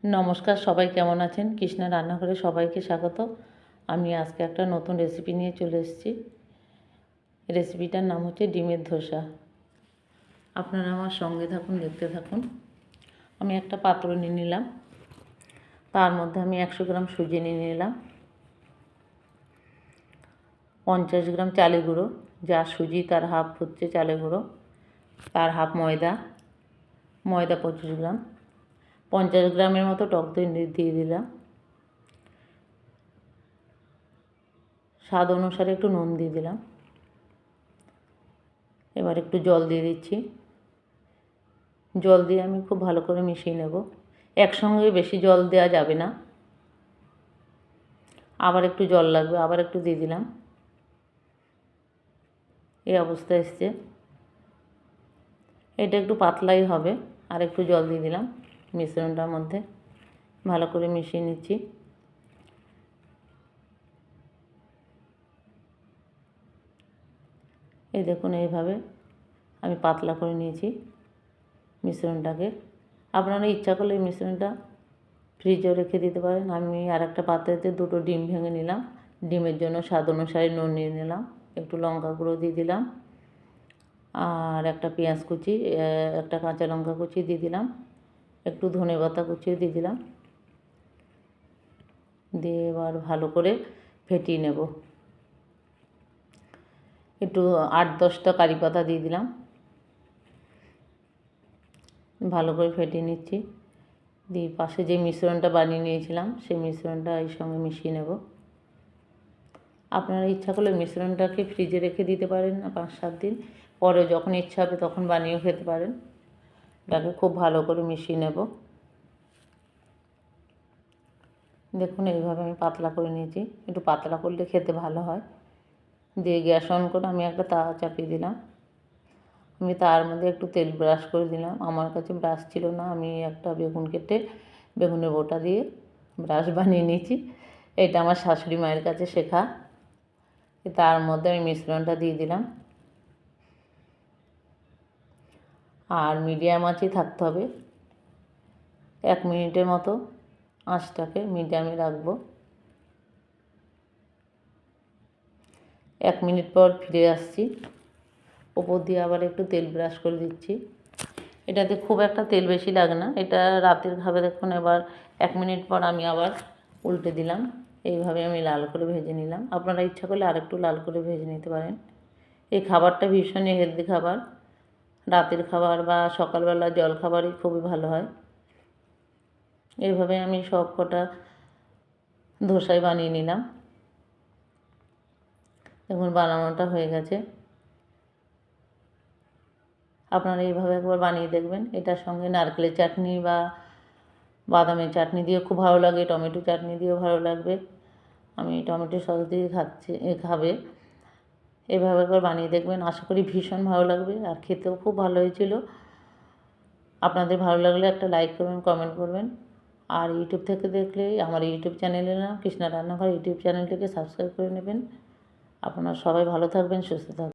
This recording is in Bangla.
নমস্কার, সবাই কেমন আছেন? কৃষ্ণা রান্নাঘরে সবাইকে স্বাগত। আমি আজকে একটা নতুন রেসিপি নিয়ে চলে এসেছি। রেসিপিটার নাম হচ্ছে ডিমের ধোসা। আপনারা আমার সঙ্গে থাকুন, দেখতে থাকুন। আমি একটা পাত্র নিয়ে নিলাম, তার মধ্যে আমি 100 গ্রাম সুজি নিয়ে নিলাম, 50 গ্রাম চালের গুঁড়ো, যা সুজি তার হাফ হচ্ছে চালের গুঁড়ো, তার হাফ ময়দা 25 গ্রাম, 50 গ্রামের মতো টক দই দিয়ে দিলাম, স্বাদ অনুসারে একটু নুন দিয়ে দিলাম। এবার একটু জল দিয়ে দিচ্ছি। জল দিয়ে আমি খুব ভালো করে মিশিয়ে নেব। একসঙ্গে বেশি জল দেওয়া যাবে না, আবার একটু জল লাগবে, আবার একটু দিয়ে দিলাম। এই অবস্থা এসছে। এটা একটু পাতলাই হবে, আর একটু জল দিয়ে দিলাম মিশ্রণটার মধ্যে। ভালো করে মিশিয়ে নিচ্ছি। এই দেখুন, এইভাবে আমি পাতলা করে নিয়েছি মিশ্রণটাকে। আপনারা ইচ্ছা করলে এই মিশ্রণটা ফ্রিজেও রেখে দিতে পারেন। আমি আর একটা পাত্রেতে 2টো ডিম ভেঙে নিলাম। ডিমের জন্য স্বাদ অনুসারে নুন নিয়ে নিলাম, একটু লঙ্কা গুঁড়ো দিয়ে দিলাম, আর একটা পেঁয়াজ কুচি, একটা কাঁচা লঙ্কা কুচি দিয়ে দিলাম, একটু ধনেপাতা কুচিও দিয়ে দিলাম। দিয়ে এবার ভালো করে ফেটিয়ে নেব। একটু 8-10টা কারি পাতা দিয়ে দিলাম। ভালো করে ফেটিয়ে নিচ্ছি। দিয়ে পাশে যে মিশ্রণটা বানিয়ে নিয়েছিলাম সেই মিশ্রণটা এর সঙ্গে মিশিয়ে নেব। আপনারা ইচ্ছা করলে মিশ্রণটাকে ফ্রিজে রেখে দিতে পারেন 5-7 দিন, পরে যখন ইচ্ছা হবে তখন বানিয়েও খেতে পারেন। এটাকে খুব ভালো করে মিশিয়ে নেব। দেখুন, এইভাবে আমি পাতলা করে নিয়েছি। একটু পাতলা করলে খেতে ভালো হয়। দিয়ে গ্যাস অন করে আমি একটা তাওয়া চাপিয়ে দিলাম। আমি তার মধ্যে একটু তেল ব্রাশ করে দিলাম। আমার কাছে ব্রাশ ছিল না, আমি একটা বেগুন কেটে বেগুনের বোটা দিয়ে ব্রাশ বানিয়ে নিয়েছি। এটা আমার শাশুড়ি মায়ের কাছে শেখা। তার মধ্যে আমি মিশ্রণটা দিয়ে দিলাম, আর মিডিয়াম আঁচেই থাকতে হবে। 1 মিনিটের মতো আঁচটাকে মিডিয়ামে রাখবো। 1 মিনিট পর ফিরে আসছি। ওপর দিয়ে আবার একটু তেল ব্রাশ করে দিচ্ছি। এটাতে খুব একটা তেল বেশি লাগে না, এটা রাতের খাবে। দেখুন, এবার 1 মিনিট পর আমি আবার উল্টে দিলাম। এইভাবে আমি লাল করে ভেজে নিলাম। আপনারা ইচ্ছা করলে আরেকটু লাল করে ভেজে নিতে পারেন। এই খাবারটা ভীষণই হেলদি খাবার, রাতের খাবার বা সকালবেলা জল খাবারই খুবই ভালো হয়। এইভাবে আমি সব কটা ধোসাই বানিয়ে নিলাম। দেখুন, বানানোটা হয়ে গেছে। আপনারা এইভাবে একবার বানিয়ে দেখবেন। এটার সঙ্গে নারকেলের চাটনি বা বাদামের চাটনি দিয়ে খুব ভালো লাগে, টমেটো চাটনি দিয়েও ভালো লাগবে। আমি টমেটো সস দিয়ে খাবে। এভাবে একবার বানিয়ে দেখবেন, আশা করি ভীষণ ভালো লাগবে, আর খেতেও খুব ভালো হয়েছিল। আপনাদের ভালো লাগলে একটা লাইক করবেন, কমেন্ট করবেন। আর ইউটিউব থেকে দেখলে আমার ইউটিউব চ্যানেলের নাম কৃষ্ণা রান্নাঘর, ইউটিউব চ্যানেলটিকে সাবস্ক্রাইব করে নেবেন। আপনারা সবাই ভালো থাকবেন, সুস্থ থাকবেন।